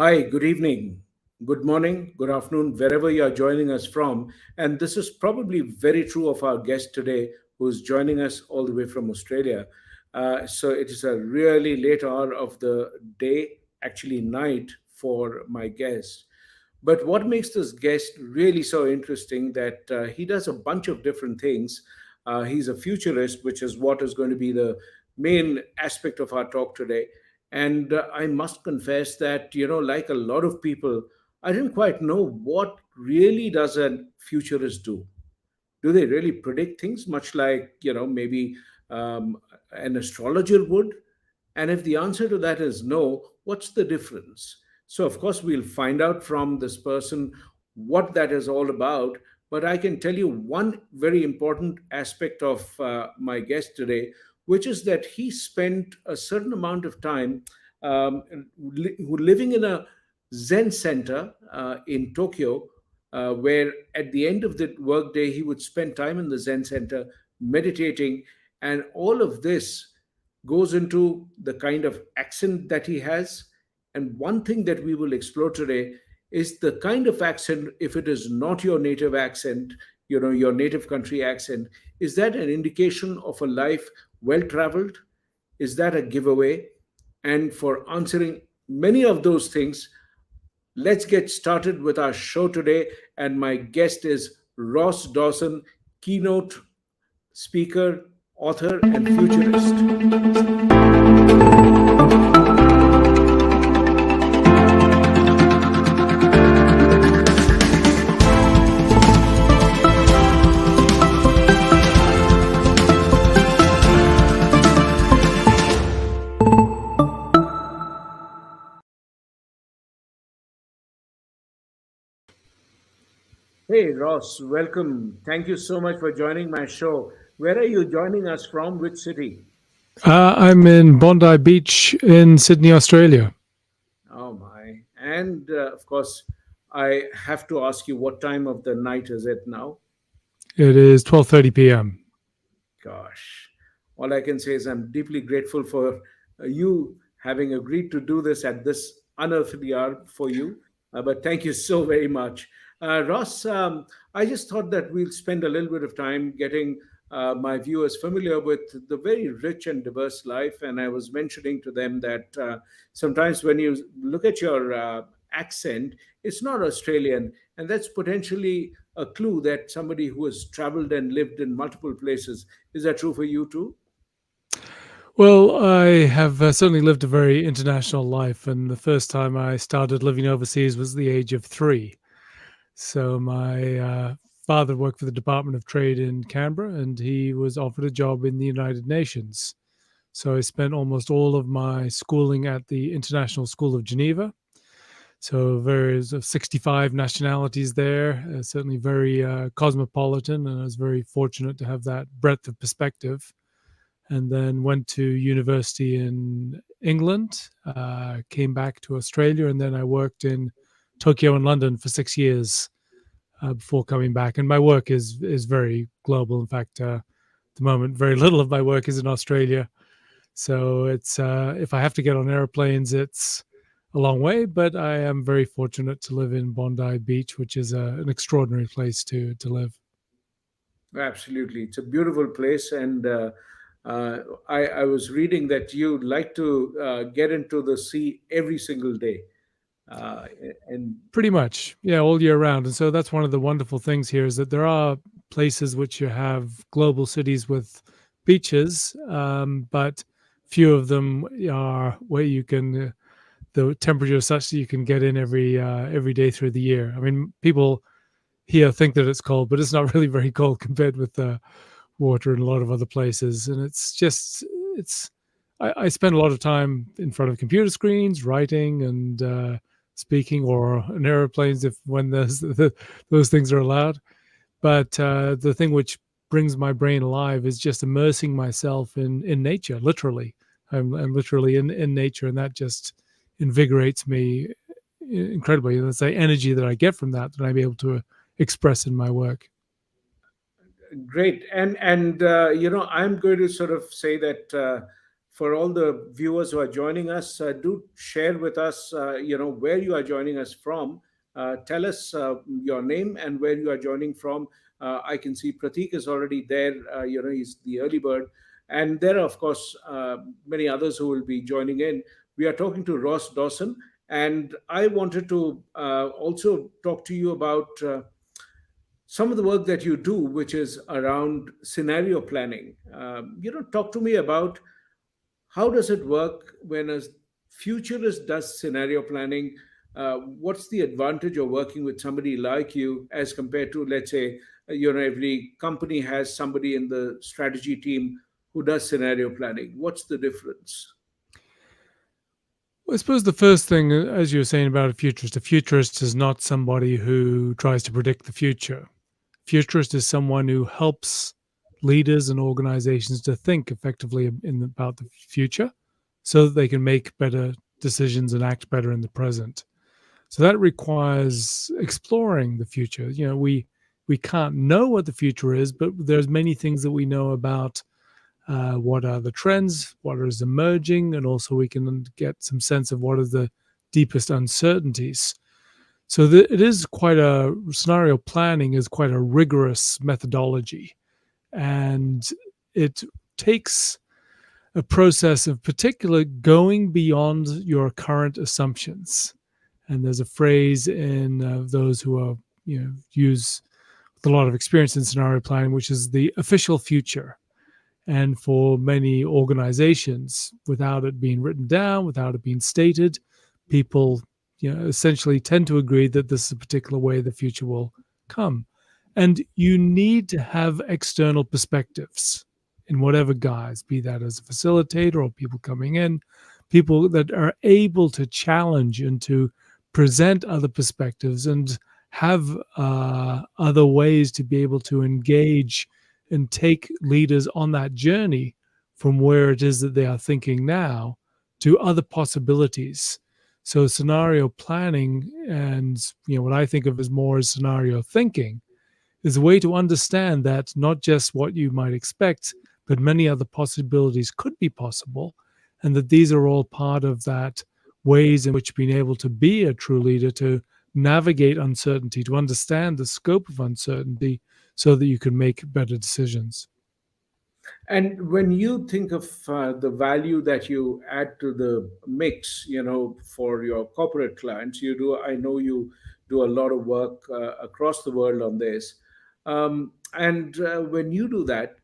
Hi, good evening, good morning, good afternoon, wherever you are joining us from. And this is probably very true of our guest today, who's joining us all the way from Australia. So it is a really late hour of the day, actually, night for my guest. But what makes this guest really so interesting that he does a bunch of different things. He's a futurist, which is what is going to be the main aspect of our talk today. And I must confess that, like a lot of people, I didn't quite know what really does a futurist do. Do they really predict things, much like, maybe an astrologer would? And if the answer to that is no, what's the difference? So, of course, we'll find out from this person what that is all about. But I can tell you one very important aspect of my guest today, which is that he spent a certain amount of time living in a Zen center in Tokyo, where at the end of the workday, he would spend time in the Zen center meditating. And all of this goes into the kind of accent that he has. And one thing that we will explore today is the kind of accent, if it is not your native accent, your native country accent, is that an indication of a life well traveled? Is that a giveaway? And for answering many of those things, let's get started with our show today. And my guest is Ross Dawson, keynote speaker, author, and futurist. Hey, Ross, welcome. Thank you so much for joining my show. Where are you joining us from? Which city? I'm in Bondi Beach in Sydney, Australia. Oh, my. And of course, I have to ask you, what time of the night is it now? It is 12:30 p.m. Gosh, all I can say is I'm deeply grateful for you having agreed to do this at this unearthly hour for you. But thank you so very much. Ross, I just thought that we'll spend a little bit of time getting my viewers familiar with the very rich and diverse life. And I was mentioning to them that sometimes when you look at your accent, it's not Australian. And that's potentially a clue that somebody who has traveled and lived in multiple places. Is that true for you too? Well, I have certainly lived a very international life, and the first time I started living overseas was the age of 3. So my father worked for the Department of Trade in Canberra, and he was offered a job in the United Nations. So I spent almost all of my schooling at the International School of Geneva. So there's 65 nationalities there, certainly very cosmopolitan, and I was very fortunate to have that breadth of perspective. And then went to university in England, came back to Australia, and then I worked in Tokyo and London for 6 years before coming back. And my work is very global. In fact, at the moment, very little of my work is in Australia. So it's if I have to get on airplanes, it's a long way, but I am very fortunate to live in Bondi Beach, which is an extraordinary place to live. Absolutely. It's a beautiful place. And I was reading that you like to get into the sea every single day. Uh, and Pretty much, yeah, all year round. And so that's one of the wonderful things here is that there are places which you have global cities with beaches, but few of them are where you can. The temperature is such that you can get in every day through the year. I mean, people here think that it's cold, but it's not really very cold compared with the water in a lot of other places. And it's just it's I spend a lot of time in front of computer screens, writing and speaking, or in airplanes if when those things are allowed. But the thing which brings my brain alive is just immersing myself in nature. Literally, I'm literally in nature, and that just invigorates me incredibly. And it's the energy that I get from that I'm able to express in my work. great. And I'm going to sort of say that for all the viewers who are joining us, do share with us, where you are joining us from. Tell us your name and where you are joining from. I can see Pratik is already there. He's the early bird. And there are, of course, many others who will be joining in. We are talking to Ross Dawson. And I wanted to also talk to you about some of the work that you do, which is around scenario planning. Talk to me about how does it work when a futurist does scenario planning? What's the advantage of working with somebody like you as compared to, let's say, every company has somebody in the strategy team who does scenario planning. What's the difference? Well, I suppose the first thing, as you were saying about a futurist is not somebody who tries to predict the future. Futurist is someone who helps leaders and organizations to think effectively about the future so that they can make better decisions and act better in the present. So that requires exploring the future. We can't know what the future is, but there's many things that we know about what are the trends, what is emerging, and also we can get some sense of what are the deepest uncertainties. So it is quite a scenario planning is quite a rigorous methodology, and it takes a process of particular going beyond your current assumptions. And there's a phrase in those who are use with a lot of experience in scenario planning, which is the official future. And for many organizations, without it being written down, without it being stated, people essentially tend to agree that this is a particular way the future will come. And you need to have external perspectives in whatever guise, be that as a facilitator or people coming in, people that are able to challenge and to present other perspectives and have other ways to be able to engage and take leaders on that journey from where it is that they are thinking now to other possibilities. So scenario planning and what I think of as more as scenario thinking is a way to understand that not just what you might expect, but many other possibilities could be possible, and that these are all part of that ways in which being able to be a true leader, to navigate uncertainty, to understand the scope of uncertainty so that you can make better decisions. And when you think of the value that you add to the mix, for your corporate clients, I know you do a lot of work across the world on this. And when you do that,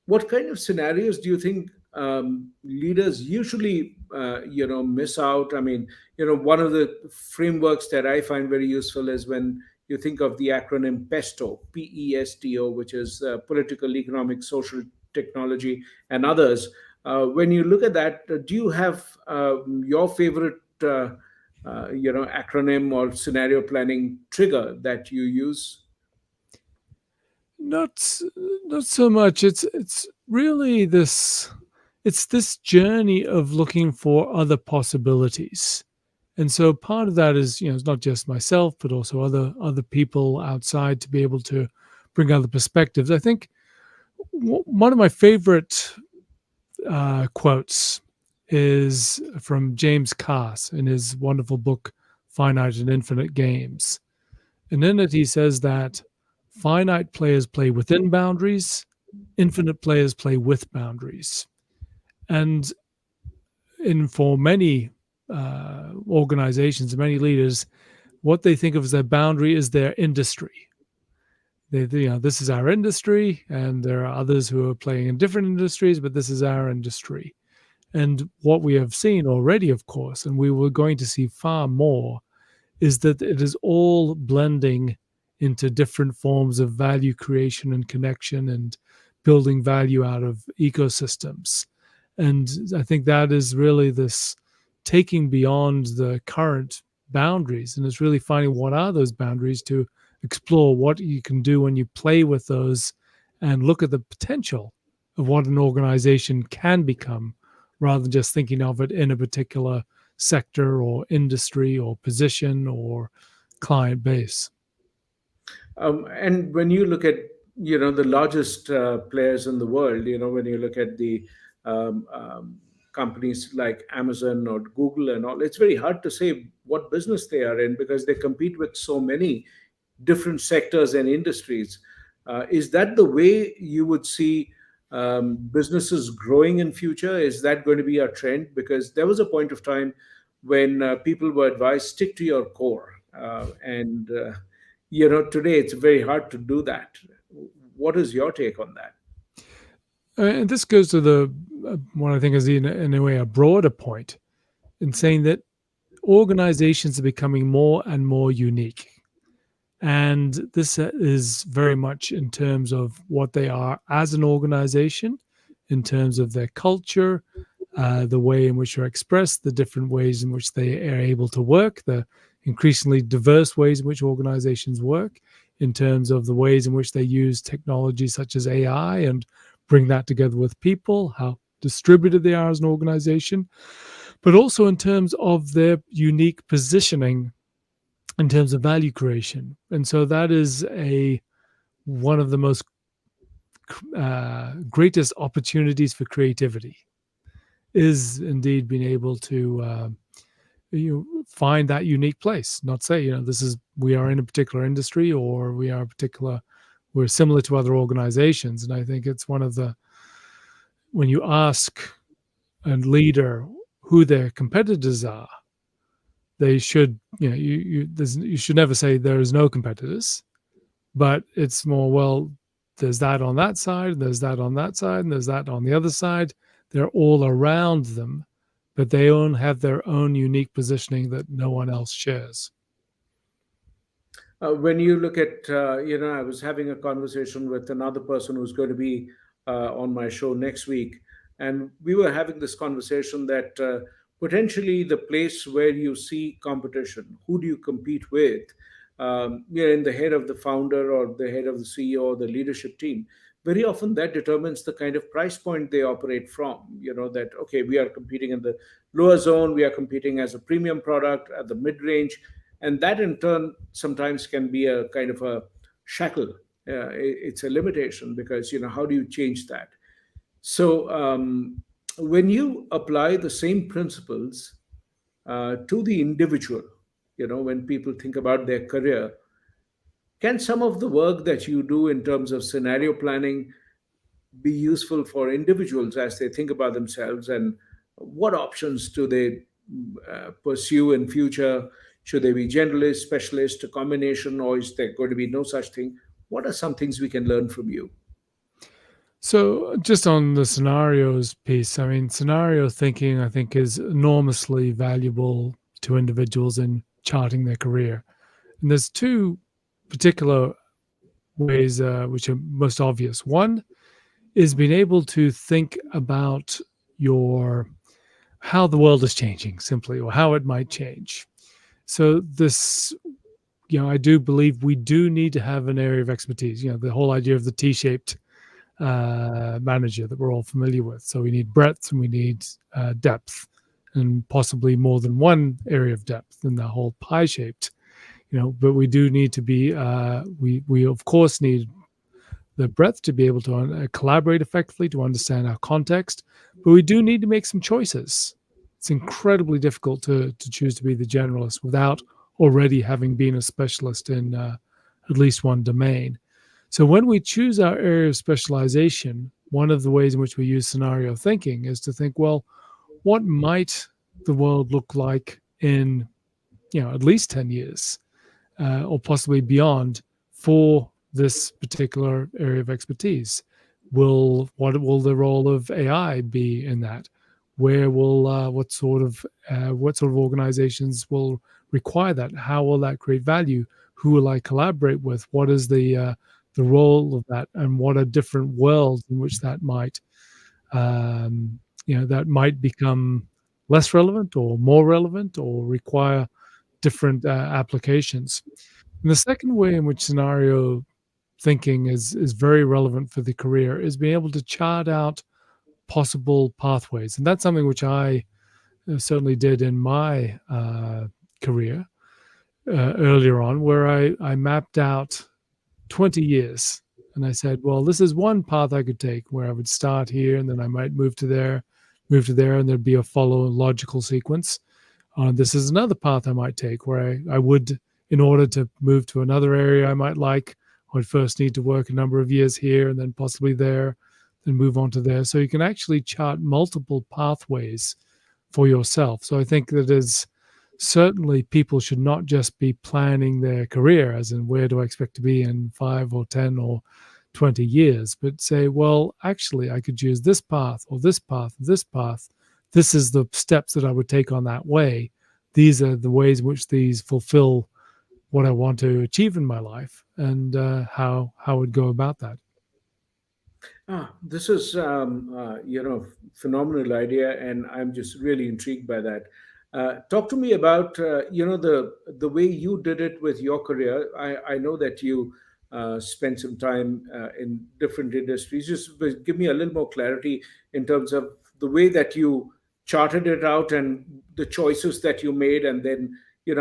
what kind of scenarios do you think leaders usually miss out? I mean, one of the frameworks that I find very useful is when you think of the acronym pesto, PESTO, which is political, economic, social, technology, and others. When you look at that, do you have your favorite acronym or scenario planning trigger that you use? Not not so much. It's really this journey of looking for other possibilities. And so part of that is, it's not just myself, but also other people outside to be able to bring other perspectives. I think one of my favorite quotes is from James Cass in his wonderful book, Finite and Infinite Games. And in it, he says that finite players play within boundaries, infinite players play with boundaries. And for many organizations, many leaders, what they think of as their boundary is their industry. This is our industry, and there are others who are playing in different industries, but this is our industry. And what we have seen already, of course, and we were going to see far more, is that it is all blending into different forms of value creation and connection and building value out of ecosystems. And I think that is really this taking beyond the current boundaries, and it's really finding what are those boundaries to explore what you can do when you play with those and look at the potential of what an organization can become rather than just thinking of it in a particular sector or industry or position or client base. And when you look at the largest players in the world, when you look at the um, um, companies like Amazon or Google and all, it's very hard to say what business they are in because they compete with so many different sectors and industries. Is that the way you would see businesses growing in future? Is that going to be a trend? Because there was a point of time when people were advised stick to your core, and today it's very hard to do that. What is your take on that? And this goes to the what I think is in a way a broader point in saying that organizations are becoming more and more unique. And this is very much in terms of what they are as an organization, in terms of their culture, the way in which they're expressed, the different ways in which they are able to work, the increasingly diverse ways in which organizations work, in terms of the ways in which they use technology such as AI and bring that together with people, how distributed they are as an organization, but also in terms of their unique positioning in terms of value creation. And so that is a one of the most greatest opportunities for creativity is indeed being able to find that unique place. Not say this is we are in a particular industry or we're similar to other organizations. And I think it's one of the when you ask a leader who their competitors are, they should you should never say there is no competitors, but it's more, well, there's that on that side, there's that on that side, and there's that on the other side. They're all around them, but they all have their own unique positioning that no one else shares. When you look at, I was having a conversation with another person who's going to be on my show next week, and we were having this conversation that potentially the place where you see competition, who do you compete with? In the head of the founder or the head of the CEO or the leadership team. Very often that determines the kind of price point they operate from. That, okay, we are competing in the lower zone, we are competing as a premium product at the mid range, and that in turn sometimes can be a kind of a shackle. It's a limitation because how do you change that? So when you apply the same principles to the individual, when people think about their career, can some of the work that you do in terms of scenario planning be useful for individuals as they think about themselves, and what options do they pursue in future? Should they be generalist, specialist, a combination, or is there going to be no such thing? What are some things we can learn from you? So, just on the scenarios piece, I mean, scenario thinking, I think, is enormously valuable to individuals in charting their career. And there's two particular ways which are most obvious. One is being able to think about your how the world is changing simply, or how it might change. So this, I do believe we do need to have an area of expertise. The whole idea of the T-shaped manager that we're all familiar with. So we need breadth and we need depth, and possibly more than one area of depth in the whole pie-shaped. But we do need to be. We of course need the breadth to be able to collaborate effectively, to understand our context, but we do need to make some choices. It's incredibly difficult to choose to be the generalist without already having been a specialist in at least one domain. So when we choose our area of specialization, one of the ways in which we use scenario thinking is to think, well, what might the world look like in, at least 10 years or possibly beyond for this particular area of expertise? What will the role of AI be in that? Where will what sort of organizations will require that? How will that create value? Who will I collaborate with? What is the role of that, and what are different worlds in which that might that might become less relevant or more relevant or require different applications. And the second way in which scenario thinking is very relevant for the career is being able to chart out possible pathways, and that's something which I certainly did in my career earlier on, where I mapped out 20 years And I said, well, this is one path I could take where I would start here and then I might move to there, and there'd be a follow logical sequence. This is another path I might take where I would, in order to move to another area I might like, I would first need to work a number of years here and then possibly there, then move on to there. So you can actually chart multiple pathways for yourself. So I think that is certainly people should not just be planning their career as in where do I expect to be in 5 or 10 or 20 years, but say, well, actually, I could use this path or this path, this path. This is the steps that I would take on that way. These are the ways in which these fulfill what I want to achieve in my life, and how I would go about that. This is phenomenal idea, and I'm just really intrigued by that. Talk to me about the way you did it with your career. I know that you spent some time in different industries. Just give me a little more clarity in terms of the way that you charted it out and the choices that you made, and then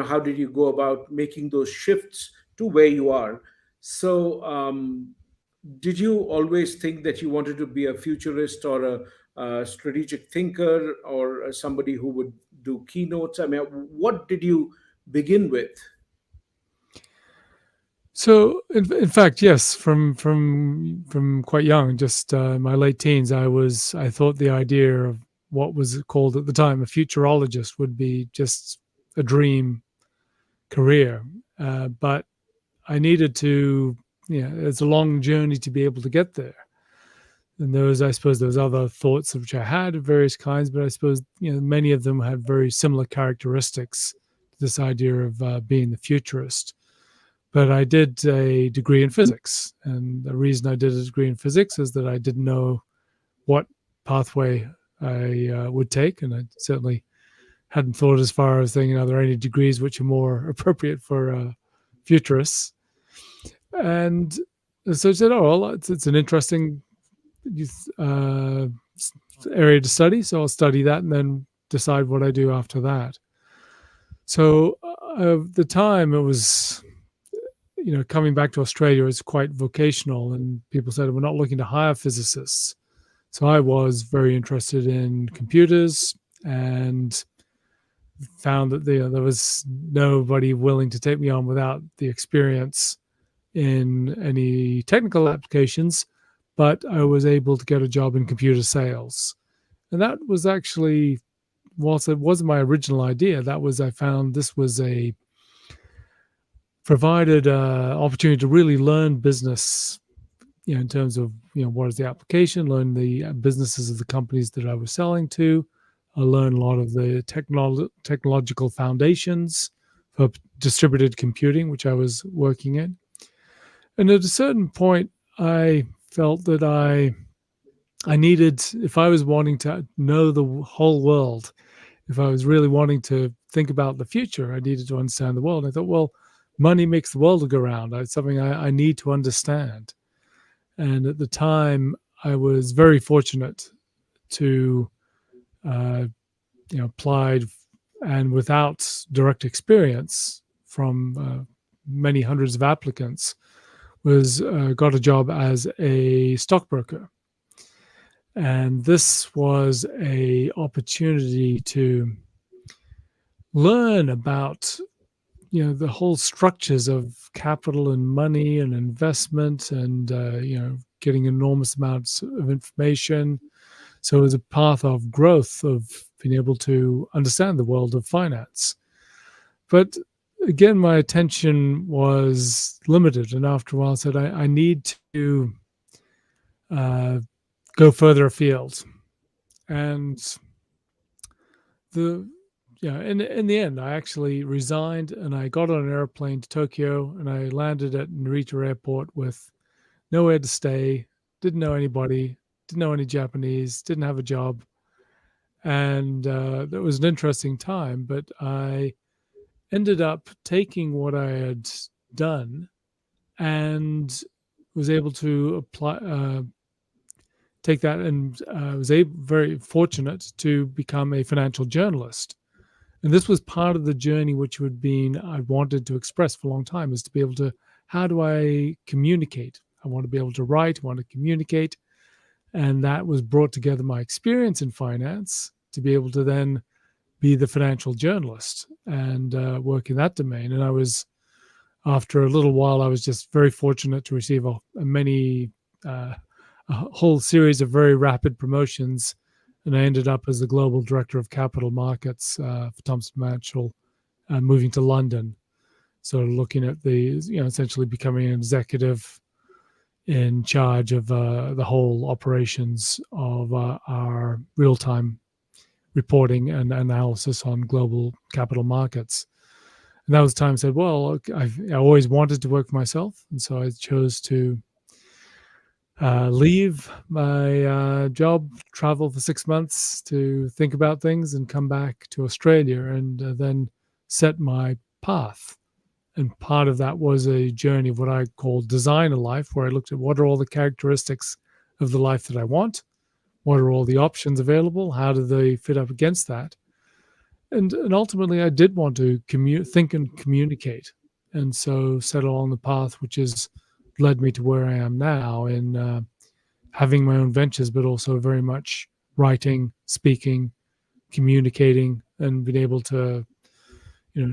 how did you go about making those shifts to where you are. So. Did you always think that you wanted to be a futurist or a strategic thinker or somebody who would do keynotes? I mean, what did you begin with? So, in fact, yes, from quite young, just my late teens, I thought the idea of what was called at the time a futurologist would be just a dream career, but I needed to. It's a long journey to be able to get there. And I suppose, those other thoughts which I had of various kinds, but I suppose many of them had very similar characteristics to this idea of being the futurist. But I did a degree in physics, and the reason I did a degree in physics is that I didn't know what pathway I would take, and I certainly hadn't thought as far as thinking, are there any degrees which are more appropriate for futurists? And so I said, oh, well, it's an interesting uh, area to study, so I'll study that and then decide what I do after that. So at the time, it was, coming back to Australia is quite vocational, and people said, we're not looking to hire physicists. So I was very interested in computers and found that there was nobody willing to take me on without the experience in any technical applications, but I was able to get a job in computer sales. And that was actually, whilst it wasn't my original idea, I found this was provided opportunity to really learn business, in terms of, what is the application, learn the businesses of the companies that I was selling to. I learned a lot of the technological foundations for distributed computing, which I was working in. And at a certain point, I felt that I needed, if I was wanting to know the whole world, if I was really wanting to think about the future, I needed to understand the world. I thought, well, money makes the world go round. It's something I need to understand. And at the time, I was very fortunate to, applied, and without direct experience from many hundreds of applicants, got a job as a stockbroker. And this was a opportunity to learn about the whole structures of capital and money and investment, and getting enormous amounts of information. So it was a path of growth, of being able to understand the world of finance. But again, my attention was limited, and after a while I said, I need to go further afield. And in the end, I actually resigned, and I got on an airplane to Tokyo, and I landed at Narita Airport with nowhere to stay, didn't know anybody, didn't know any Japanese, didn't have a job. And that was an interesting time, but I ended up taking what I had done and was able to take that, and was very fortunate to become a financial journalist. And this was part of the journey which I wanted to express for a long time, is to be able to, how do I communicate? I want to be able to write, I want to communicate. And that was brought together my experience in finance to be able to then be the financial journalist and work in that domain. And I was, after a little while, I was just very fortunate to receive uh, a whole series of very rapid promotions. And I ended up as the global director of capital markets for Thomson Financial, moving to London. So looking at essentially becoming an executive in charge of the whole operations of our real-time reporting and analysis on global capital markets. And that was the time I said, well, I always wanted to work for myself. And so I chose to leave my job, travel for 6 months to think about things and come back to Australia and then set my path. And part of that was a journey of what I call design a life, where I looked at what are all the characteristics of the life that I want, what are all the options available, how do they fit up against that. And ultimately, I did want to think and communicate. And so set along the path which has led me to where I am now in having my own ventures, but also very much writing, speaking, communicating, and being able to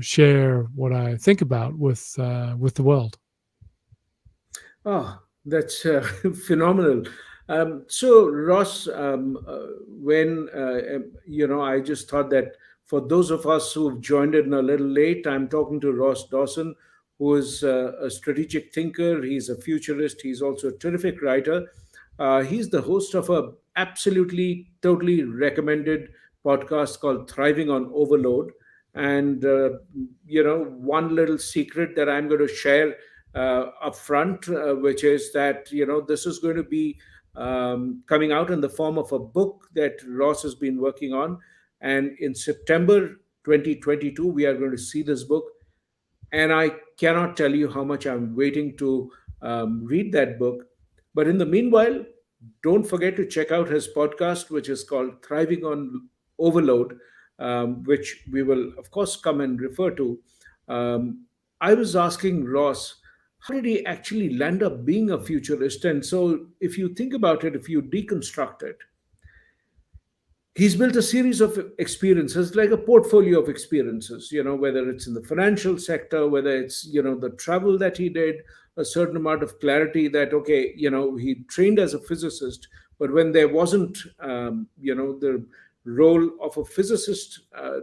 share what I think about with the world. Oh, that's phenomenal. So, Ross, I just thought that for those of us who've joined in a little late, I'm talking to Ross Dawson, who is a strategic thinker. He's a futurist. He's also a terrific writer. He's the host of a absolutely, totally recommended podcast called Thriving on Overload. And, one little secret that I'm going to share up front, which is that this is going to be coming out in the form of a book that Ross has been working on, and in September 2022 we are going to see this book, and I cannot tell you how much I'm waiting to read that book. But in the meanwhile, don't forget to check out his podcast, which is called Thriving on Overload, which we will, of course, come and refer to. Um, I was asking Ross, how did he actually land up being a futurist? And so, if you think about it, if you deconstruct it, he's built a series of experiences, like a portfolio of experiences, whether it's in the financial sector, whether it's the travel that he did, a certain amount of clarity that, okay, he trained as a physicist, but when there wasn't the role of a physicist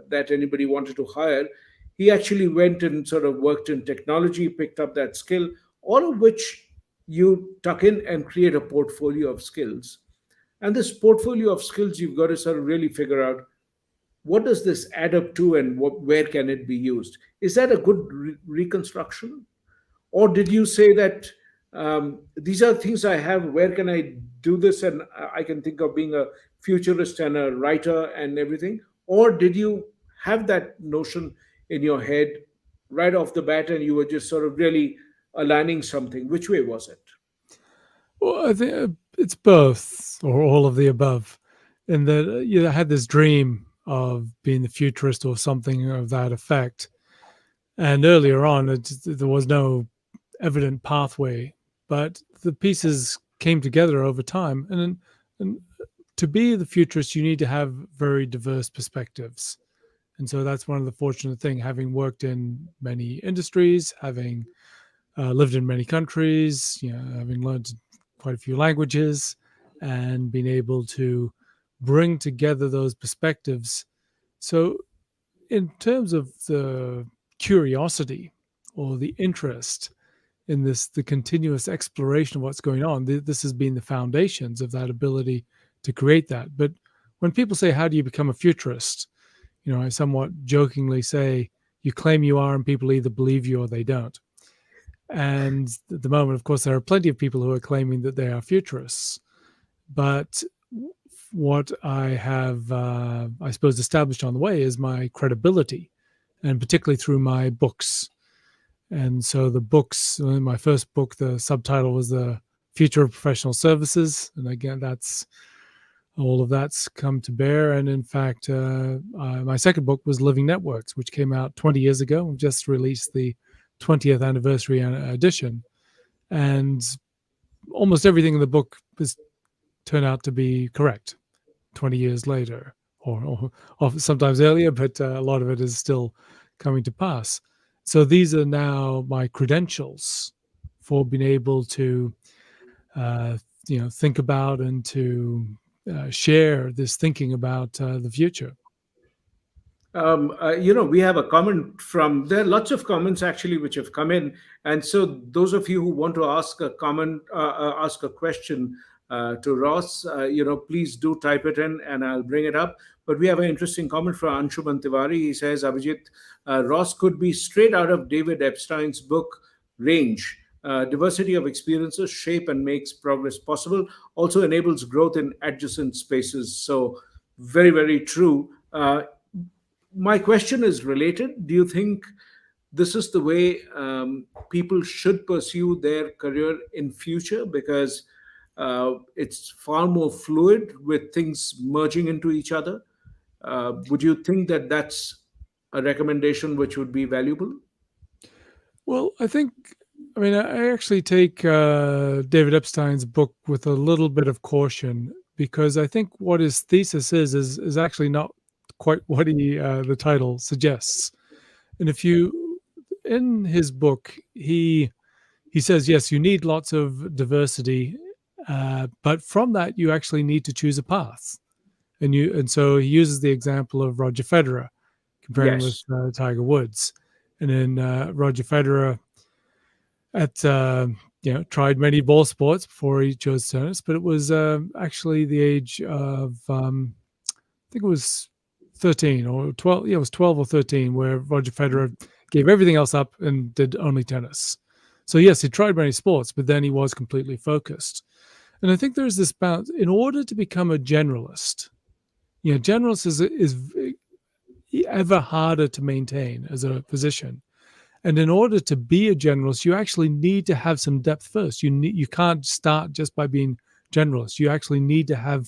that anybody wanted to hire, he actually went and sort of worked in technology, picked up that skill, all of which you tuck in and create a portfolio of skills. And this portfolio of skills, you've got to sort of really figure out, what does this add up to, and where can it be used? Is that a good reconstruction? Or did you say that these are things I have, where can I do this? And I can think of being a futurist and a writer and everything. Or did you have that notion in your head right off the bat and you were just sort of really aligning something? Which way was it? Well, I think it's both or all of the above. In that I had this dream of being the futurist or something of that effect. And earlier on, there was no evident pathway, but the pieces came together over time. And to be the futurist, you need to have very diverse perspectives. And so that's one of the fortunate things, having worked in many industries, having lived in many countries, having learned quite a few languages, and being able to bring together those perspectives. So, in terms of the curiosity or the interest in the continuous exploration of what's going on, this has been the foundations of that ability to create that. But when people say, how do you become a futurist? I somewhat jokingly say, you claim you are, and people either believe you or they don't. And at the moment, of course, there are plenty of people who are claiming that they are futurists. But what I have, I suppose, established on the way is my credibility, and particularly through my books. And so the books, my first book, the subtitle was The Future of Professional Services. And again, all of that's come to bear. And in fact, my second book was Living Networks, which came out 20 years ago. We've just released the 20th anniversary edition. And almost everything in the book has turned out to be correct 20 years later, or sometimes earlier, but a lot of it is still coming to pass. So these are now my credentials for being able to, uh, think about and to share this thinking about the future. We have a comment from, there are lots of comments actually which have come in. And so, those of you who want to ask a comment, ask a question to Ross, please do type it in and I'll bring it up. But we have an interesting comment from Anshu Tiwari. He says, Abhijit, Ross could be straight out of David Epstein's book, Range. Diversity of experiences shape and makes progress possible, also enables growth in adjacent spaces. So, very, very true. My question is related. Do you think this is the way people should pursue their career in future? Because it's far more fluid with things merging into each other. Would you think that that's a recommendation which would be valuable? Well, I mean, I actually take David Epstein's book with a little bit of caution because I think what his thesis is actually not quite what the title suggests. And if you, in his book, he says yes, you need lots of diversity, but from that you actually need to choose a path. And so he uses the example of Roger Federer, comparing with Yes. Tiger Woods, and then Roger Federer at tried many ball sports before he chose tennis, but it was actually the age of I think it was 13 or 12. Yeah, it was 12 or 13 where Roger Federer gave everything else up and did only tennis. So yes, he tried many sports, but then he was completely focused. And I think there's this balance in order to become a generalist. Generalist is ever harder to maintain as a position. And in order to be a generalist, you actually need to have some depth first. You can't start just by being generalist. You actually need to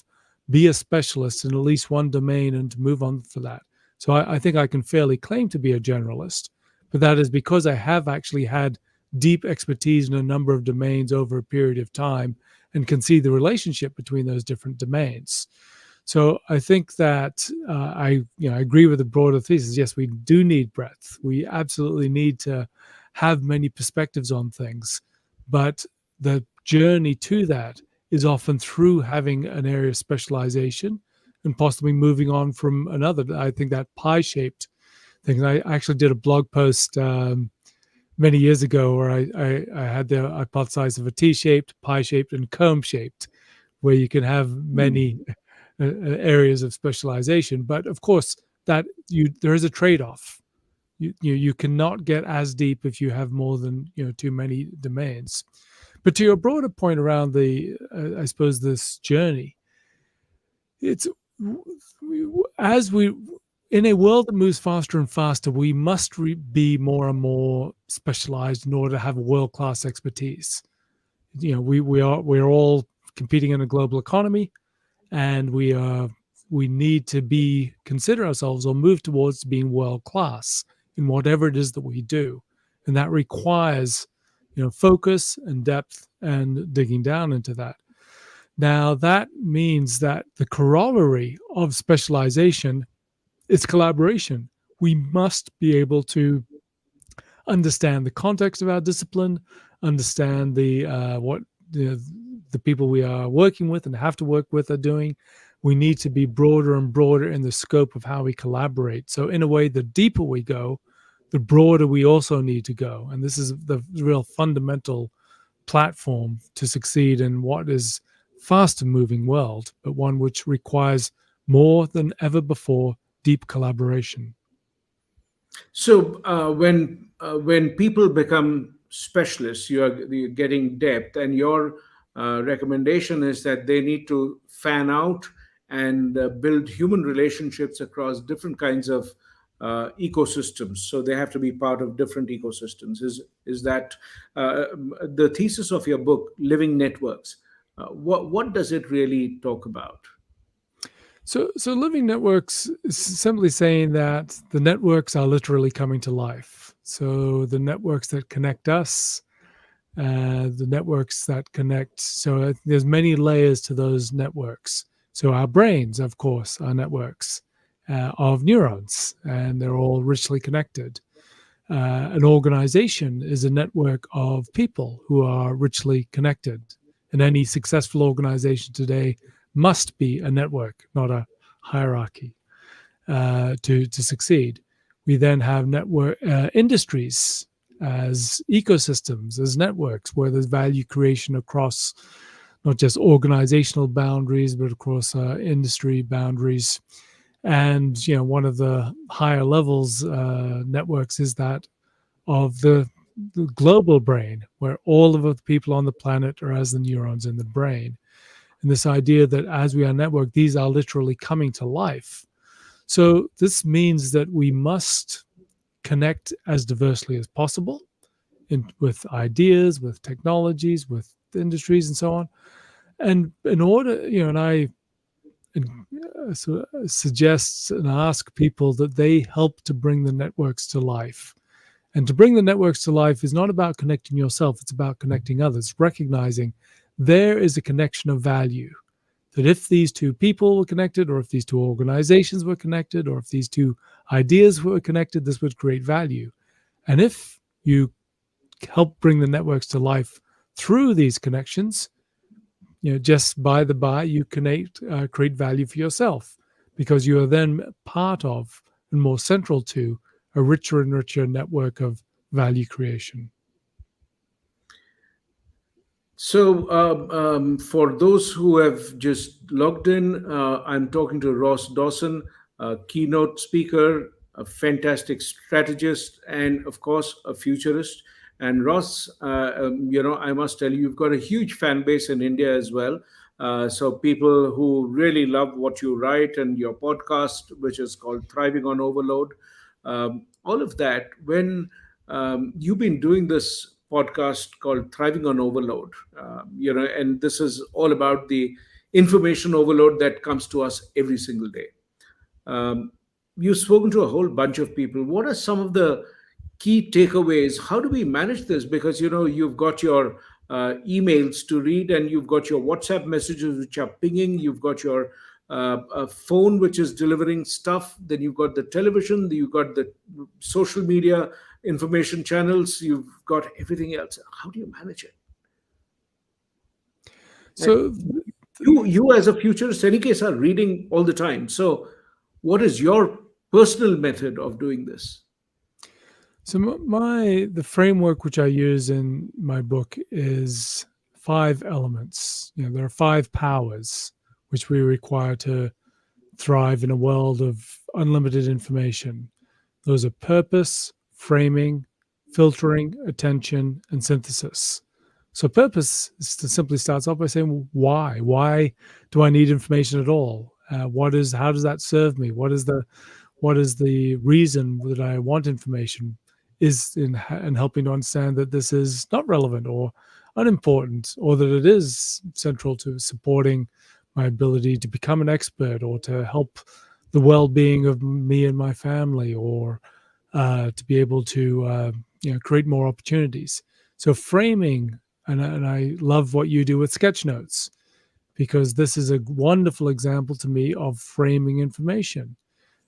be a specialist in at least one domain and to move on for that. So I think I can fairly claim to be a generalist, but that is because I have actually had deep expertise in a number of domains over a period of time and can see the relationship between those different domains. So I think that I agree with the broader thesis. Yes, we do need breadth. We absolutely need to have many perspectives on things, but the journey to that is often through having an area of specialization and possibly moving on from another. I think that pie-shaped thing. I actually did a blog post many years ago where I had the hypothesis of a T-shaped, pie-shaped, and comb-shaped, where you can have many areas of specialization. But of course, there is a trade-off. You cannot get as deep if you have more than too many domains. But to your broader point around I suppose this journey, it's as we in a world that moves faster and faster, we must be more and more specialized in order to have world-class expertise. We're all competing in a global economy, and we need to consider ourselves or move towards being world class in whatever it is that we do, and that requires focus and depth and digging down into that. Now that means that the corollary of specialization is collaboration. We must be able to understand the context of our discipline, understand what the people we are working with and have to work with are doing. We need to be broader and broader in the scope of how we collaborate. So in a way, the deeper we go, the broader we also need to go. And this is the real fundamental platform to succeed in what is faster moving world, but one which requires more than ever before deep collaboration. So when people become specialists, you're getting depth, and your recommendation is that they need to fan out and build human relationships across different kinds of ecosystems. So they have to be part of different ecosystems. Is that the thesis of your book, Living Networks? What does it really talk about? So living networks is simply saying that the networks are literally coming to life. So the networks that connect us the networks that connect. So there's many layers to those networks. So our brains, of course, are networks of neurons, and they're all richly connected. An organization is a network of people who are richly connected. And any successful organization today must be a network, not a hierarchy, to succeed. We then have network industries as ecosystems, as networks, where there's value creation across not just organizational boundaries, but across industry boundaries. And one of the higher levels networks is that of the global brain, where all of the people on the planet are as the neurons in the brain. And this idea that as we are networked, these are literally coming to life. So this means that we must connect as diversely as possible with ideas, with technologies, with industries, and so on. And in order, and I suggest and ask people that they help to bring the networks to life. And to bring the networks to life is not about connecting yourself, it's about connecting others, recognizing there is a connection of value. That if these two people were connected, or if these two organizations were connected, or if these two ideas were connected, this would create value. And if you help bring the networks to life through these connections, just by the by, you create value for yourself, because you are then part of and more central to a richer and richer network of value creation. So, for those who have just logged in, I'm talking to Ross Dawson, a keynote speaker, a fantastic strategist, and of course, a futurist. And Ross, I must tell you, you've got a huge fan base in India as well. So, people who really love what you write and your podcast, which is called Thriving on Overload, all of that. When you've been doing this podcast called Thriving on Overload, and this is all about the information overload that comes to us every single day. Um, you've spoken to a whole bunch of people. What are some of the key takeaways? How do we manage this? Because you've got your emails to read, and you've got your WhatsApp messages which are pinging. You've got your phone which is delivering stuff. Then you've got the television. You've got the social media information channels. You've got everything else. How do you manage it? And So, you as a futurist, in any case, are reading all the time. So, what is your personal method of doing this? the framework which I use in my book is 5 elements. There are 5 powers which we require to thrive in a world of unlimited information. Those are purpose, framing, filtering, attention, and synthesis. So purpose simply starts off by saying, well, why? Why do I need information at all? How does that serve me? What is the reason that I want information? Is in helping to understand that this is not relevant or unimportant, or that it is central to supporting my ability to become an expert, or to help the well-being of me and my family, or to be able to create more opportunities. So framing, and I love what you do with sketch notes, because this is a wonderful example to me of framing information.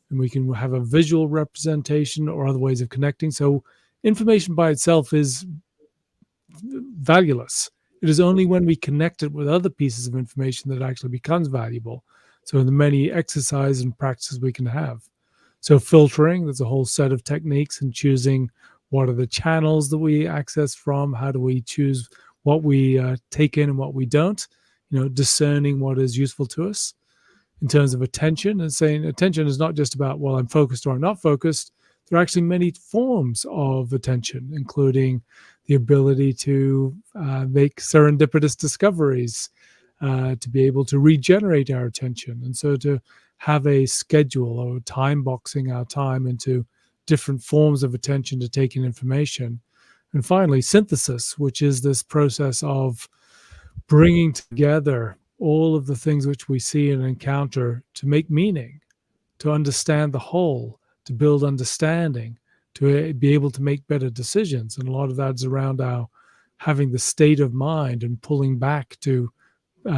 And we can have a visual representation or other ways of connecting. So information by itself is valueless. It is only when we connect it with other pieces of information that it actually becomes valuable. So the many exercises and practices we can have. So filtering, there's a whole set of techniques in choosing what are the channels that we access from, how do we choose what we take in and what we don't, discerning what is useful to us. In terms of attention, and saying attention is not just about, well, I'm focused or I'm not focused. There are actually many forms of attention, including the ability to make serendipitous discoveries, to be able to regenerate our attention. And so to have a schedule or time boxing our time into different forms of attention to take in information. And finally, synthesis, which is this process of bringing together all of the things which we see and encounter to make meaning, to understand the whole, to build understanding, to be able to make better decisions. And a lot of that is around having the state of mind and pulling back to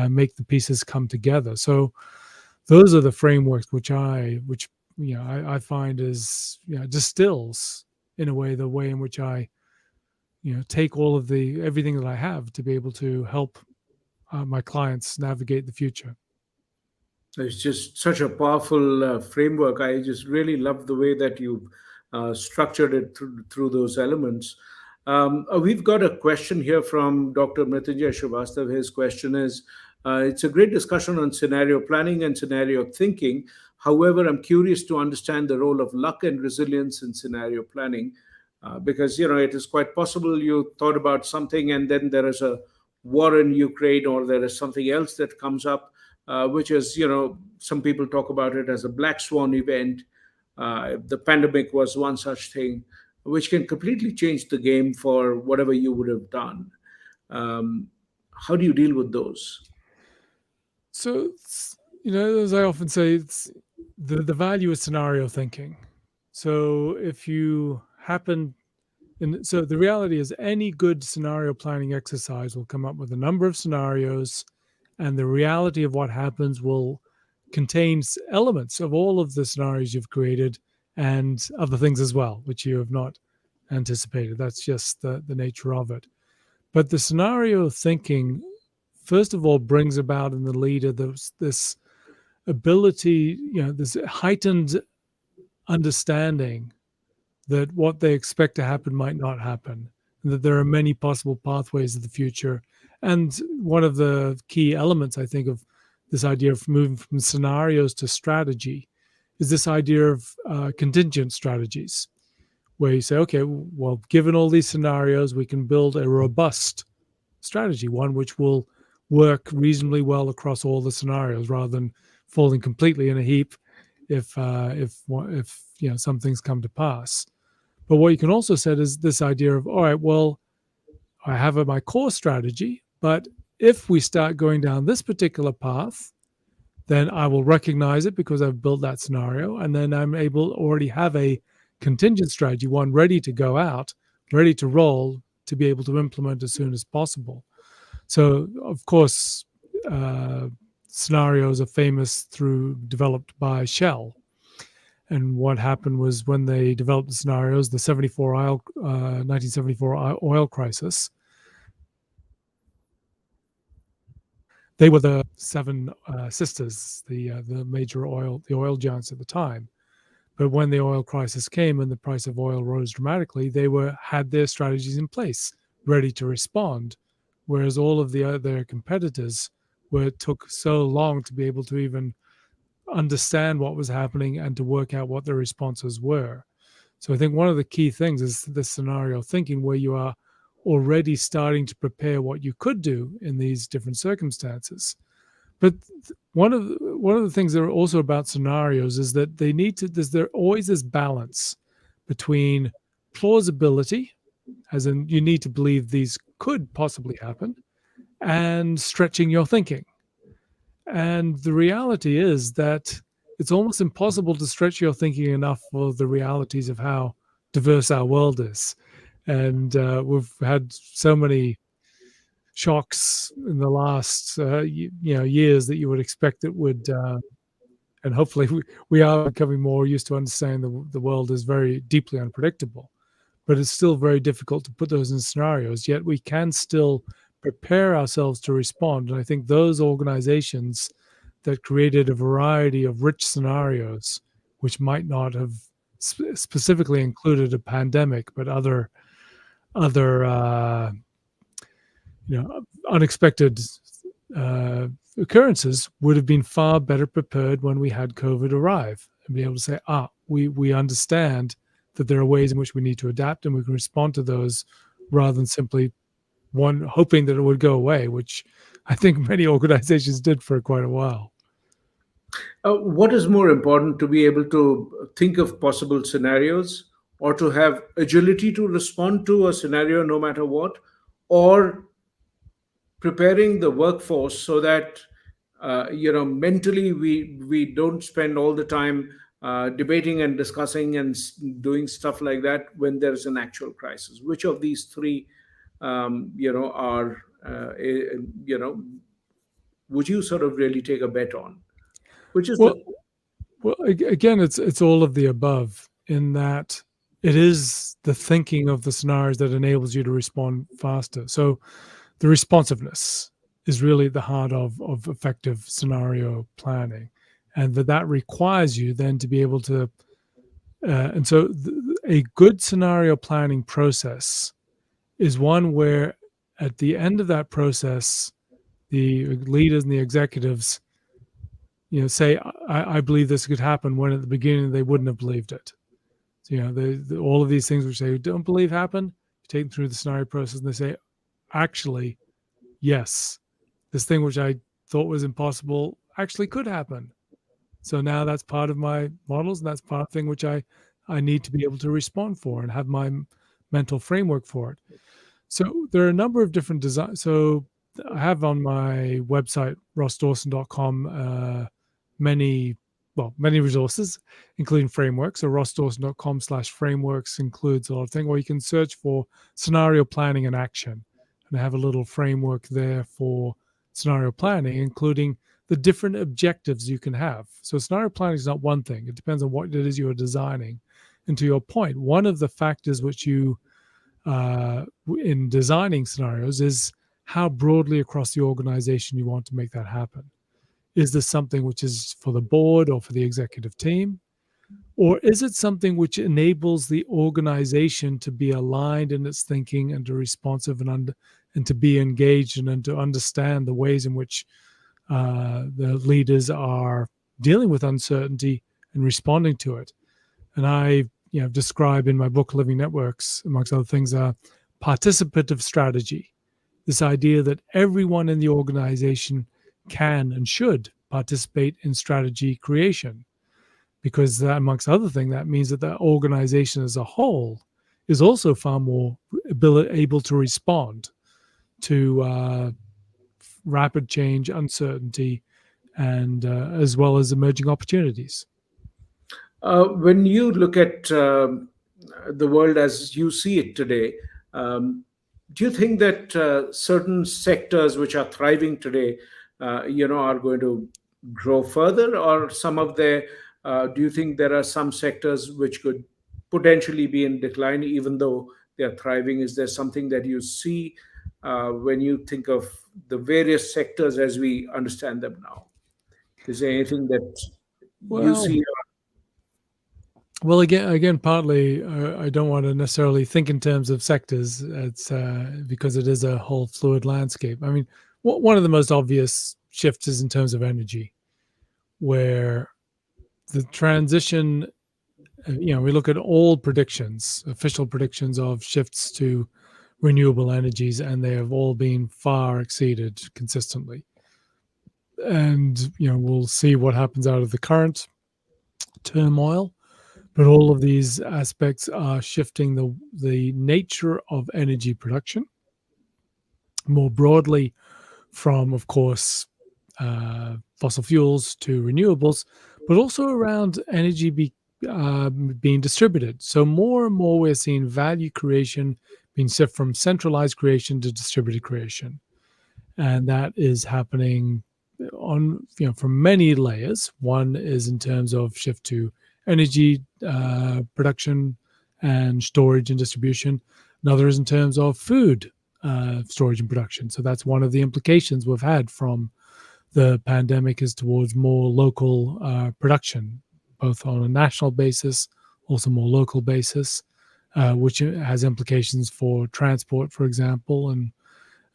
make the pieces come together. So those are the frameworks which I find is distills in a way the way in which I take all of the everything that I have to be able to help my clients navigate the future. It's just such a powerful framework. I just really love the way that you've structured it through those elements. We've got a question here from Dr. Mrityunjay Srivastav. His question is, it's a great discussion on scenario planning and scenario thinking. However, I'm curious to understand the role of luck and resilience in scenario planning, because it is quite possible you thought about something and then there is a war in Ukraine, or there is something else that comes up, which is, some people talk about it as a black swan event. The pandemic was one such thing, which can completely change the game for whatever you would have done. Um, how do you deal with those? So, as I often say, it's the value is scenario thinking. So if you happen, and so the reality is any good scenario planning exercise will come up with a number of scenarios, and the reality of what happens will contain elements of all of the scenarios you've created and other things as well, which you have not anticipated. That's just the nature of it. But the scenario thinking, first of all, brings about in the leader this ability, this heightened understanding that what they expect to happen might not happen, and that there are many possible pathways of the future. And one of the key elements, I think, of this idea of moving from scenarios to strategy is this idea of contingent strategies, where you say, okay, well, given all these scenarios, we can build a robust strategy, one which will work reasonably well across all the scenarios, rather than falling completely in a heap if some things come to pass. But what you can also set is this idea of, all right, well, I have my core strategy, but if we start going down this particular path, then I will recognize it because I've built that scenario, and then I'm able to already have a contingent strategy, one ready to go out, ready to roll, to be able to implement as soon as possible. So, of course, scenarios are developed by Shell. And what happened was, when they developed the scenarios, the 1974 oil crisis, they were the seven sisters, the major the oil giants at the time. But when the oil crisis came and the price of oil rose dramatically, they had their strategies in place, ready to respond, whereas all of the other competitors took so long to be able to even understand what was happening and to work out what their responses were. So I think one of the key things is the scenario thinking, where you are already starting to prepare what you could do in these different circumstances. But one of the things that are also about scenarios is that there's always this balance between plausibility, as in you need to believe these could possibly happen, and stretching your thinking. And the reality is that it's almost impossible to stretch your thinking enough for the realities of how diverse our world is. And we've had so many shocks in the last years that you would expect it would, and hopefully we are becoming more used to understanding the world is very deeply unpredictable. But it's still very difficult to put those in scenarios, yet we can still prepare ourselves to respond. And I think those organizations that created a variety of rich scenarios, which might not have specifically included a pandemic, but other unexpected occurrences, would have been far better prepared when we had COVID arrive, and be able to say, we understand that there are ways in which we need to adapt, and we can respond to those, rather than simply hoping that it would go away, which I think many organizations did for quite a while. What is more important, to be able to think of possible scenarios, or to have agility to respond to a scenario no matter what, or preparing the workforce so that mentally we don't spend all the time debating and discussing and doing stuff like that when there's an actual crisis? Which of these three are you know would you sort of really take a bet on? Which is Well, the again, it's all of the above in that it is the thinking of the scenarios that enables you to respond faster. So the responsiveness is really at the heart of effective scenario planning, and that requires you then to be able to. And so a good scenario planning process is one where at the end of that process, the leaders and the executives, say, I believe this could happen, when at the beginning they wouldn't have believed it. So, all of these things which they don't believe happen, you take them through the scenario process and they say, actually, yes, this thing which I thought was impossible actually could happen. So now that's part of my models, and that's part of the thing which I need to be able to respond for and have my mental framework for it. So there are a number of different designs. So I have on my website, rossdawson.com, many resources, including frameworks. So rossdawson.com/frameworks includes a lot of things, or you can search for scenario planning and action. And I have a little framework there for scenario planning, including the different objectives you can have. So scenario planning is not one thing. It depends on what it is you are designing. And to your point, one of the factors which you in designing scenarios is how broadly across the organization you want to make that happen. Is this something which is for the board or for the executive team? Or is it something which enables the organization to be aligned in its thinking and to responsive and to be engaged and to understand the ways in which the leaders are dealing with uncertainty and responding to it? And I describe in my book Living Networks, amongst other things, participative strategy. This idea that everyone in the organization can and should participate in strategy creation, because that, amongst other things, that means that the organization as a whole is also far more able to respond to rapid change, uncertainty, and as well as emerging opportunities. when you look at the world as you see it today, um, do you think that certain sectors which are thriving today, are going to grow further, or some of the? Do you think there are some sectors which could potentially be in decline, even though they are thriving? Is there something that you see when you think of the various sectors as we understand them now? Is there anything that you Well, see? Well, again, partly I don't want to necessarily think in terms of sectors. It's because it is a whole fluid landscape. I mean, one of the most obvious shifts is in terms of energy, where the transition. We look at all predictions, official predictions of shifts to renewable energies, and they have all been far exceeded consistently. And we'll see what happens out of the current turmoil. But all of these aspects are shifting the nature of energy production more broadly from, of course, fossil fuels to renewables, but also around energy being distributed. So more and more we're seeing value creation being shifted from centralized creation to distributed creation. And that is happening on from many layers. One is in terms of shift to energy production and storage and distribution. Another is in terms of food storage and production. So that's one of the implications we've had from the pandemic, is towards more local production, both on a national basis, also more local basis, which has implications for transport, for example,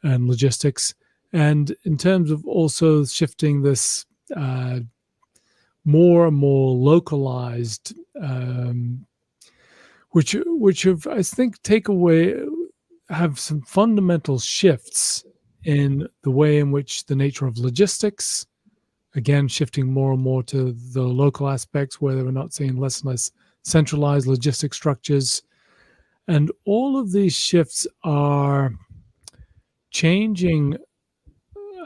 and logistics. And in terms of also shifting this more and more localized, which have, I think, have some fundamental shifts in the way in which the nature of logistics, again, shifting more and more to the local aspects, where we're not seeing less and less centralized logistic structures. And all of these shifts are changing,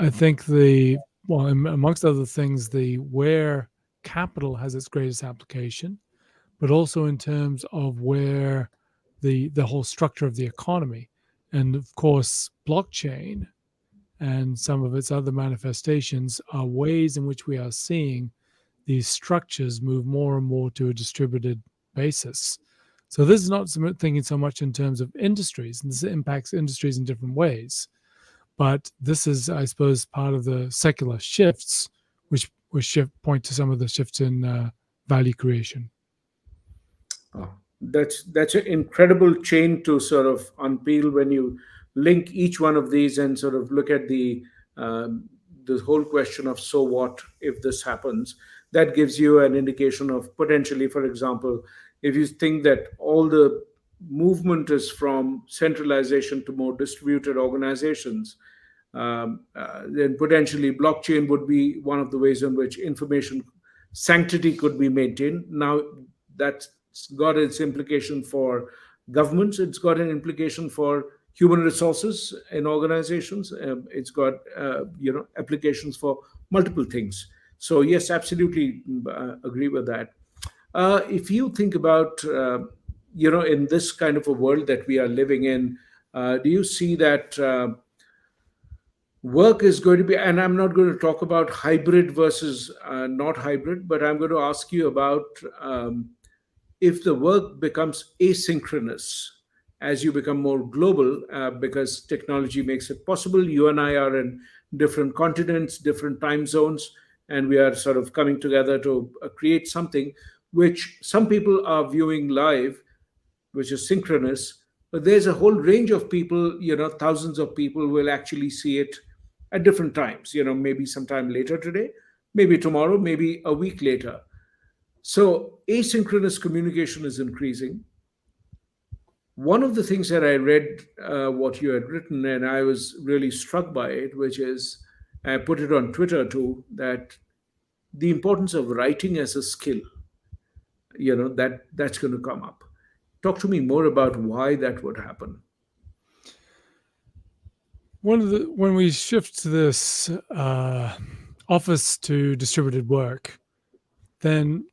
I think, amongst other things, the where capital has its greatest application, but also in terms of where the whole structure of the economy. And of course, blockchain and some of its other manifestations are ways in which we are seeing these structures move more and more to a distributed basis. So this is not thinking so much in terms of industries, and this impacts industries in different ways. But this is, I suppose, part of the secular shifts, which point to some of the shifts in value creation. Oh, that's an incredible chain to sort of unpeel when you link each one of these and sort of look at um, the whole question of so what if this happens. That gives you an indication of potentially, for example, if you think that all the movement is from centralization to more distributed organizations, then potentially blockchain would be one of the ways in which information sanctity could be maintained. Now, that's got its implication for governments, it's got an implication for human resources in organizations, it's got applications for multiple things. So yes, absolutely agree with that. If you think about in this kind of a world that we are living in, do you see that work is going to be, and I'm not going to talk about hybrid versus not hybrid, but I'm going to ask you about if the work becomes asynchronous as you become more global, because technology makes it possible. You and I are in different continents, different time zones, and we are sort of coming together to create something which some people are viewing live, which is synchronous. But there's a whole range of people, thousands of people will actually see it at different times, maybe sometime later today, maybe tomorrow, maybe a week later. So asynchronous communication is increasing. One of the things that I read, what you had written, and I was really struck by it, which is, I put it on Twitter too, that the importance of writing as a skill, that's going to come up. Talk to me more about why that would happen. When we shift to this office to distributed work, then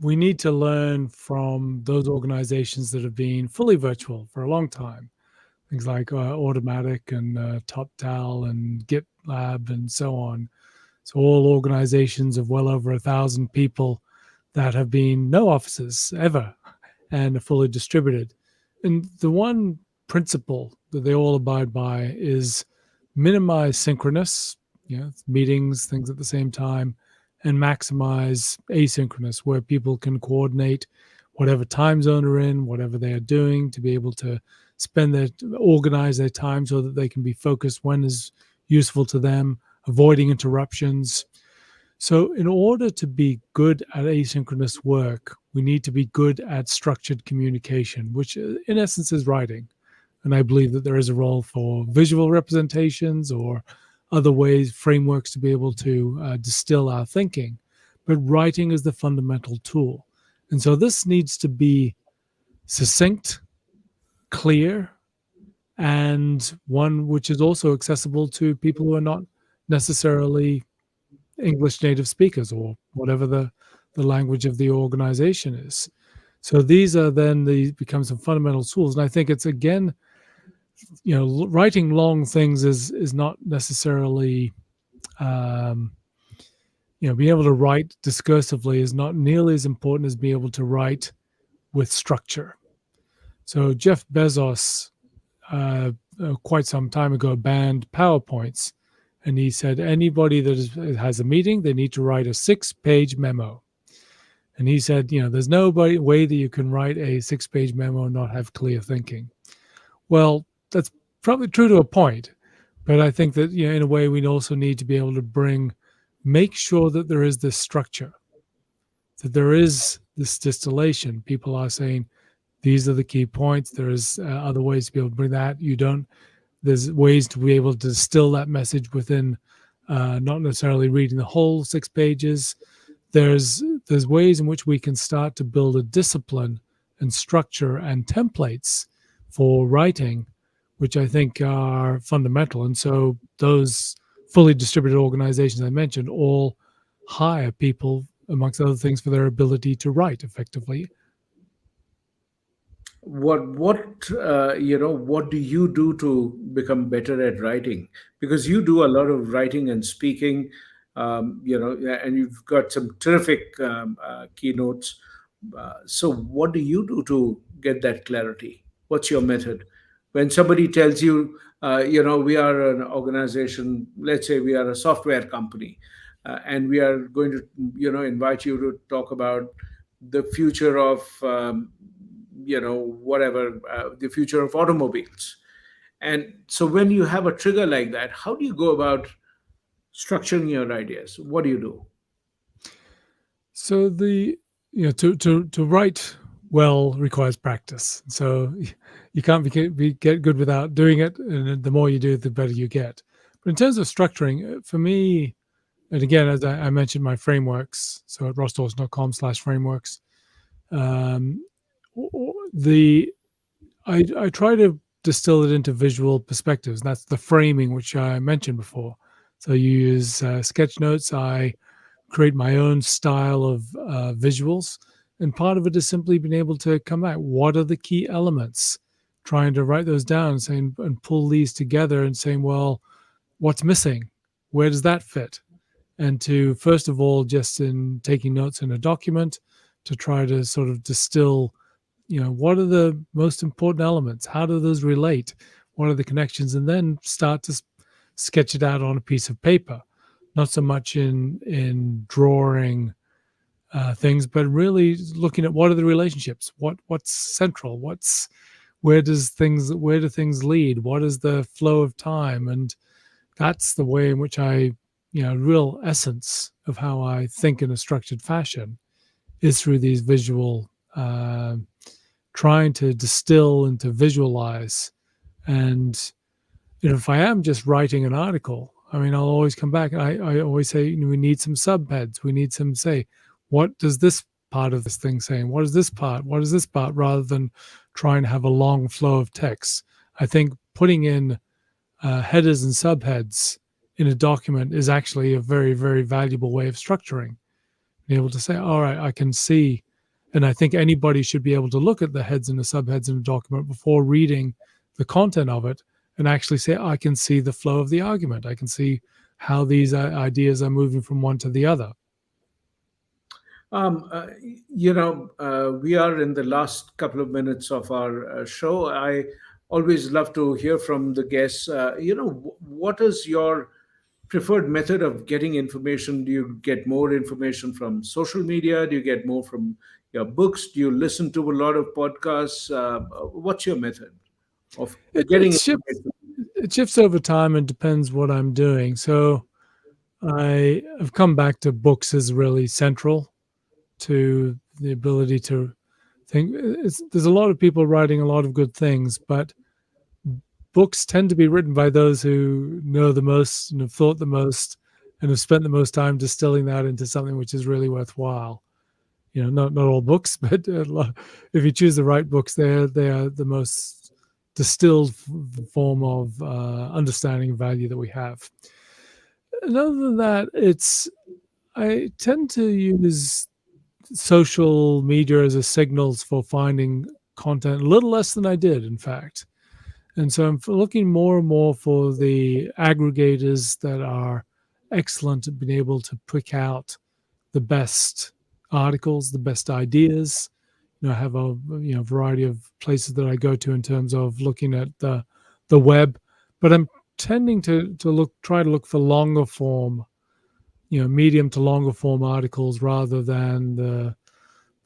we need to learn from those organizations that have been fully virtual for a long time. Things like Automatic and TopTal and GitLab and so on. So all organizations of well over 1,000 people that have been no offices ever and are fully distributed. And the one principle that they all abide by is minimize synchronous, meetings, things at the same time, and maximize asynchronous, where people can coordinate whatever time zone they're in, whatever they are doing, to be able to organize their time so that they can be focused when is useful to them, avoiding interruptions. So in order to be good at asynchronous work, we need to be good at structured communication, which in essence is writing. And I believe that there is a role for visual representations or other ways, frameworks to be able to distill our thinking. But writing is the fundamental tool. And so this needs to be succinct, clear, and one which is also accessible to people who are not necessarily English native speakers or whatever the language of the organization is. So these are then become some fundamental tools. And I think it's, again, writing long things is not necessarily, being able to write discursively is not nearly as important as being able to write with structure. So Jeff Bezos, quite some time ago, banned PowerPoints. And he said, anybody that has a meeting, they need to write a 6-page memo. And he said, there's no way that you can write a 6-page memo and not have clear thinking. Well, that's probably true to a point. But I think that, in a way, we also need to be able to make sure that there is this structure, that there is this distillation. People are saying, these are the key points. There's other ways to be able to bring that. There's ways to be able to distill that message within not necessarily reading the whole 6 pages. There's ways in which we can start to build a discipline and structure and templates for writing, which I think are fundamental. And so those fully distributed organizations I mentioned all hire people, amongst other things, for their ability to write effectively. what do you do to become better at writing? Because you do a lot of writing and speaking, and you've got some terrific keynotes. So what do you do to get that clarity? What's your method when somebody tells you, we are an organization, let's say we are a software company, and we are going to invite you to talk about the future of whatever, the future of automobiles. And so when you have a trigger like that, how do you go about structuring your ideas? What do you do? So to write well requires practice. So you can't get good without doing it, and the more you do, the better you get. But in terms of structuring, for me, and again, as I mentioned, my frameworks. So at rossdawson.com/frameworks, um, the I try to distill it into visual perspectives, and that's the framing which I mentioned before. So you use sketch notes. I create my own style of visuals. And part of it is simply being able to come back. What are the key elements? Trying to write those down, saying and pull these together, and saying, well, what's missing? Where does that fit? And to first of all, just in taking notes in a document, to try to sort of distill, what are the most important elements? How do those relate? What are the connections? And then start to sketch it out on a piece of paper, not so much in drawing things, but really looking at what are the relationships, what's central, where do things lead, what is the flow of time, and that's the way in which real essence of how I think in a structured fashion is through these visual, trying to distill and to visualize. And if I am just writing an article, I mean, I'll always come back. I always say, we need some subheads. We need some, say, what does this part of this thing say? What is this part? What is this part? Rather than trying to have a long flow of text. I think putting in headers and subheads in a document is actually a very, very valuable way of structuring. Being able to say, all right, I can see. And I think anybody should be able to look at the heads and the subheads in a document before reading the content of it and actually say, I can see the flow of the argument. I can see how these ideas are moving from one to the other. Um, uh, we are in the last couple of minutes of our show. I always love to hear from the guests. What is your preferred method of getting information? Do you get more information from social media? Do you get more from your books? Do you listen to a lot of podcasts? What's your method of It, getting it shifts. information? It shifts over time and depends what I'm doing. So I have come back to books as really central to the ability to think. There's a lot of people writing a lot of good things, but books tend to be written by those who know the most and have thought the most and have spent the most time distilling that into something which is really worthwhile. Not all books, but if you choose the right books, they are the most distilled form of understanding and value that we have. And other than that, I tend to use social media as a signals for finding content a little less than I did, in fact. And so I'm looking more and more for the aggregators that are excellent at being able to pick out the best articles, the best ideas. I have a variety of places that I go to in terms of looking at the web, but I'm tending to try to look for longer form, medium to longer form articles rather than the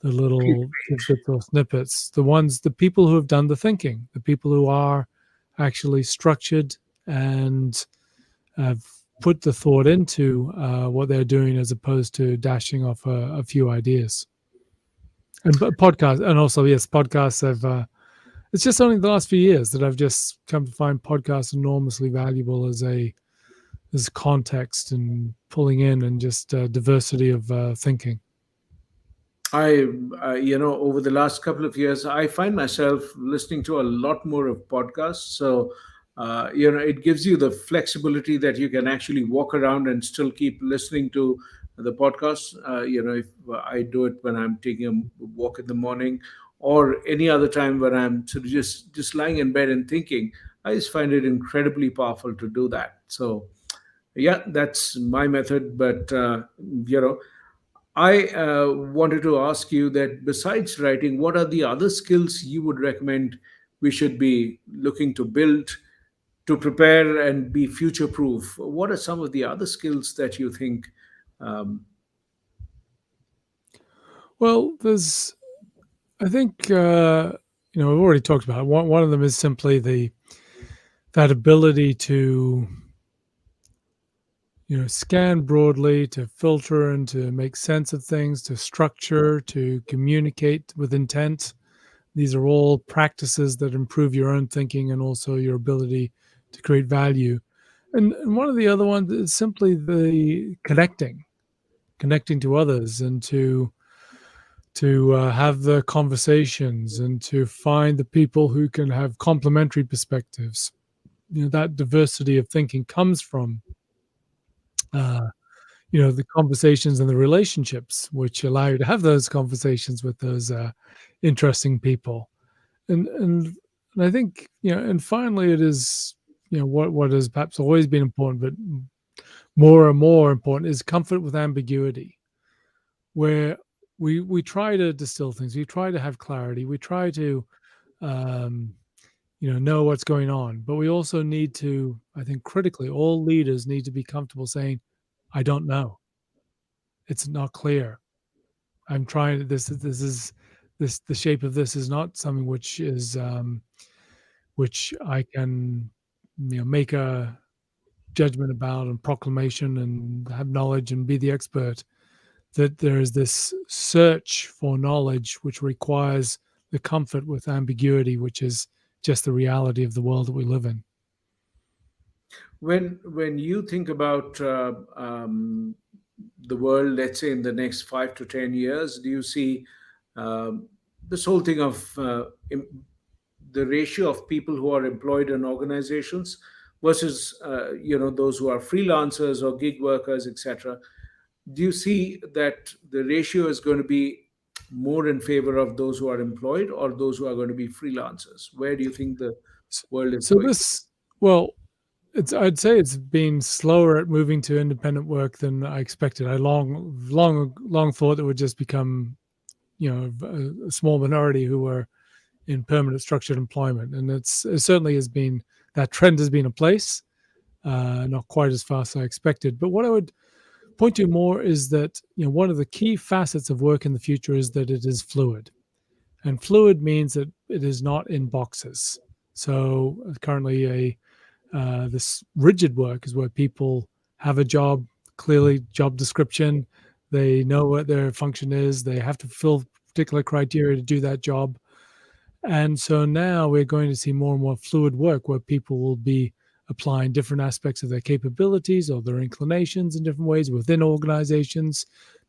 little tidbits or snippets. The people who have done the thinking, the people who are actually structured and have put the thought into what they're doing as opposed to dashing off a few ideas. And podcasts, and also yes, podcasts have. It's just only the last few years that I've just come to find podcasts enormously valuable as context and pulling in and just diversity of thinking. Over the last couple of years, I find myself listening to a lot more of podcasts. So, it gives you the flexibility that you can actually walk around and still keep listening to the podcast. If I do it when I'm taking a walk in the morning, or any other time when I'm sort of just lying in bed and thinking, I just find it incredibly powerful to do that. So yeah, that's my method. But I wanted to ask you that besides writing, what are the other skills you would recommend we should be looking to build to prepare and be future proof? What are some of the other skills that you think? Um, Well, I think, we've already talked about it. One of them is simply that ability to, scan broadly, to filter and to make sense of things, to structure, to communicate with intent. These are all practices that improve your own thinking and also your ability to create value. And one of the other ones is simply the connecting to others, and to have the conversations and to find the people who can have complementary perspectives. That diversity of thinking comes from uh, the conversations and the relationships which allow you to have those conversations with those interesting people. And I think, and finally, it is, what has perhaps always been important, but more and more important, is comfort with ambiguity, where we try to distill things, we try to have clarity, we try to um, know what's going on, but we also need to, I think, critically, all leaders need to be comfortable saying, "I don't know. It's not clear. I'm trying. This the shape of this is not something which I can make a judgment about and proclamation and have knowledge and be the expert." That there is this search for knowledge which requires the comfort with ambiguity, which is just the reality of the world that we live in. when you think about the world, let's say in the next 5 to 10 years, do you see um, this whole thing of the ratio of people who are employed in organizations versus those who are freelancers or gig workers, etc.? Do you see that the ratio is going to be more in favor of those who are employed or those who are going to be freelancers? Where do you think the world is So going? this, well, I'd say it's been slower at moving to independent work than I expected. I long thought it would just become, a small minority who were in permanent structured employment, and it certainly has been, that trend has been in place, not quite as fast as I expected. But what I would point to more is that, one of the key facets of work in the future is that it is fluid. And fluid means that it is not in boxes. So currently, this rigid work is where people have a job, clearly job description. They know what their function is. They have to fulfill particular criteria to do that job. And so now we're going to see more and more fluid work where people will be applying different aspects of their capabilities or their inclinations in different ways within organizations.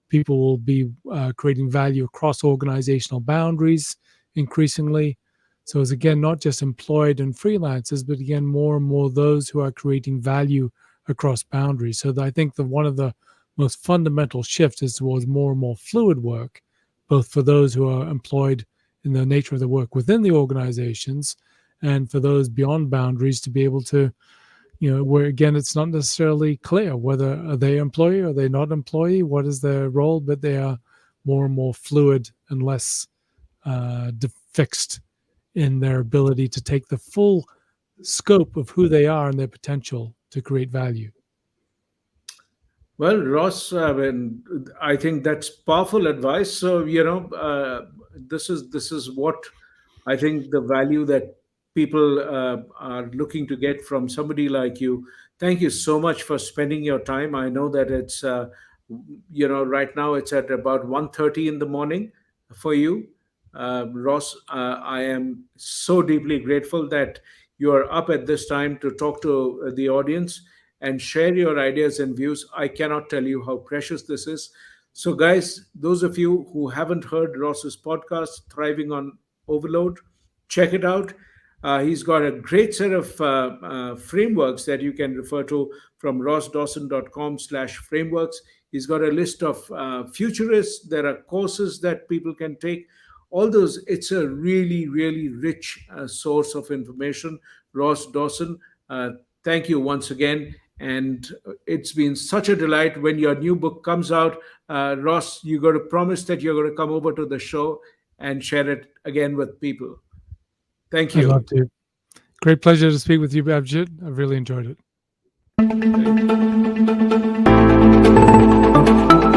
People will be creating value across organizational boundaries increasingly. So it's again not just employed and freelancers, but again more and more those who are creating value across boundaries. So I think that one of the most fundamental shifts is towards more and more fluid work, both for those who are employed in the nature of the work within the organizations, and for those beyond boundaries to be able to, where again it's not necessarily clear whether are they employee or they not employee, what is their role, but they are more and more fluid and less fixed in their ability to take the full scope of who they are and their potential to create value. Well, Ross, I think that's powerful advice. So, this is what I think the value that people are looking to get from somebody like you. Thank you so much for spending your time. I know that it's right now it's at about 1:30 in the morning for you, Ross. I am so deeply grateful that you are up at this time to talk to the audience and share your ideas and views. I cannot tell you how precious this is. So, guys, those of you who haven't heard Ross's podcast, Thriving on Overload, check it out. He's got a great set of frameworks that you can refer to from rossdawson.com/frameworks. He's got a list of futurists. There are courses that people can take. all those. It's a really, really rich source of information. Ross Dawson, uh, thank you once again. And it's been such a delight. When your new book comes out, Ross, you got to promise that you're going to come over to the show and share it again with people. Thank I'd love you. to. Great pleasure to speak with you, Abhijit. I've really enjoyed it. Thank you.